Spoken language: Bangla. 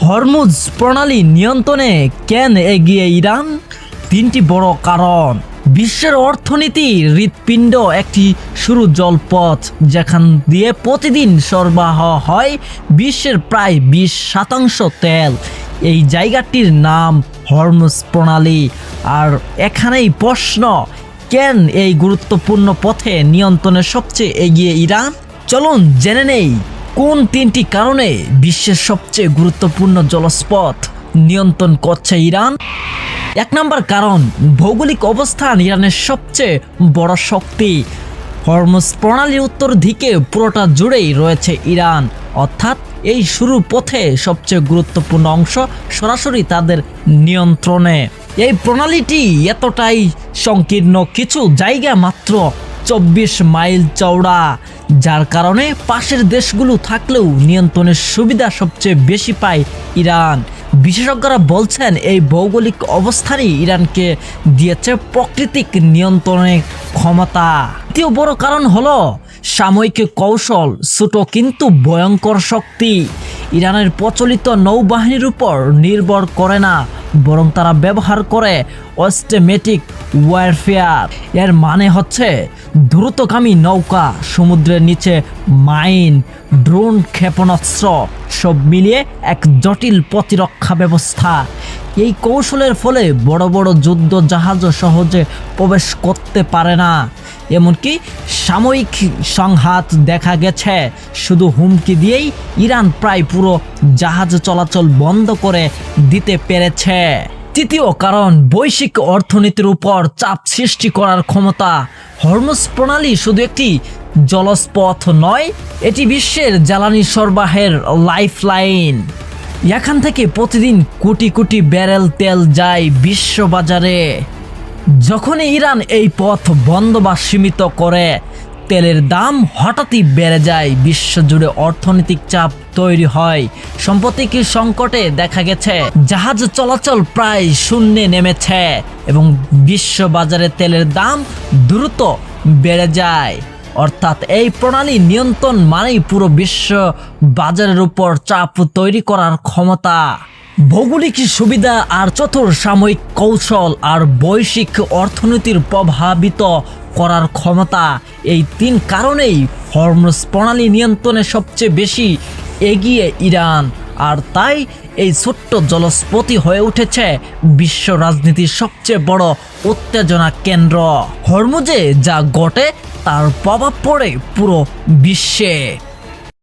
হরমুজ প্রণালী নিয়ন্ত্রণে কেন এগিয়ে ইরান? তিনটি বড় কারণ। বিশ্বের অর্থনীতির হৃৎপিণ্ড একটি সরু জলপথ, যেখান দিয়ে প্রতিদিন সরবরাহ হয় বিশ্বের প্রায় 20% তেল। এই জায়গাটির নাম হরমুজ প্রণালী। আর এখানেই প্রশ্ন, কেন এই গুরুত্বপূর্ণ পথে নিয়ন্ত্রণে সবচেয়ে এগিয়ে ইরান? চলুন জেনে নেই কোন তিনটি কারণে বিশ্বের সবচেয়ে গুরুত্বপূর্ণ জলপথ নিয়ন্ত্রণ করছে ইরান। 1 নম্বর কারণ, ভৌগোলিক অবস্থান ইরানের সবচেয়ে বড় শক্তি। হরমুজ প্রণালীর উত্তর দিকে পুরোটা জুড়েই রয়েছে ইরান, অর্থাৎ এই শুরু পথে সবচেয়ে গুরুত্বপূর্ণ অংশ সরাসরি তাদের নিয়ন্ত্রণে। এই প্রণালীটি এতটাই সংকীর্ণ, কিছু জায়গা মাত্র 24 মাইল চওড়া, যার কারণে পাশের দেশগুলো থাকলেও নিয়ন্ত্রণের সুবিধা সবচেয়ে বেশি পায় ইরান। বিশেষজ্ঞরা বলছেন এই ভৌগোলিক অবস্থানই ইরানকে দিয়েছে প্রাকৃতিক নিয়ন্ত্রণের ক্ষমতা। দ্বিতীয় বড় কারণ হলো সাময়িক কৌশল, ছোট কিন্তু ভয়ঙ্কর শক্তি। ইরানের প্রচলিত নৌবাহিনীর উপর নির্ভর করে না, বরং তারা ব্যবহার করে অস্টেমেটিক ওয়ারফেয়ার। এর মানে হচ্ছে দ্রুতগামী নৌকা, সমুদ্রের নিচে মাইন, ড্রোন, ক্ষেপণাস্ত্র, সব মিলিয়ে এক জটিল প্রতিরক্ষা ব্যবস্থা। এই কৌশলের ফলে বড় বড় যুদ্ধ জাহাজও সহজে প্রবেশ করতে পারে না। এমনকি সাময়িক সংঘাত দেখা গেছে, শুধু হুমকি দিয়েই ইরান প্রায় পুরো জাহাজ চলাচল বন্ধ করে দিতে পেরেছে। তৃতীয় কারণ, বৈশ্বিক অর্থনীতির উপর চাপ সৃষ্টি করার ক্ষমতা। হরমুজ প্রণালী শুধু একটি জলপথ নয়, এটি বিশ্বের জ্বালানি সরবরাহের লাইফলাইন। এখান থেকে প্রতিদিন কোটি কোটি ব্যারেল তেল যায় বিশ্ববাজারে। যখনই ইরান এই পথ বন্ধ বা সীমিত করে, তেলের দাম হঠাৎই বেড়ে যায়, বিশ্বজুড়ে অর্থনৈতিক চাপ তৈরি হয়। সাম্প্রতিক সংকটে দেখা গেছে জাহাজ চলাচল প্রায় শূন্যে নেমেছে এবং বিশ্ববাজারে তেলের দাম দ্রুত বেড়ে যায়। অর্থাৎ এই প্রণালী নিয়ন্ত্রণ মানেই পুরো বিশ্ব বাজারের উপর চাপ তৈরি করার ক্ষমতা। ভৌগোলিক সুবিধা আর চতুর সাময়িক কৌশল আর বৈশ্বিক অর্থনীতির প্রভাবিত করার ক্ষমতা, এই 3 কারণেই হরমুজ প্রণালী নিয়ন্ত্রণে সবচেয়ে বেশি এগিয়ে ইরান। আর তাই এই ছোট্ট জলপথই হয়ে উঠেছে বিশ্ব রাজনীতির সবচেয়ে বড় উত্তেজনা কেন্দ্র। হরমুজে যা ঘটে তার প্রভাব পড়ে পুরো বিশ্বে।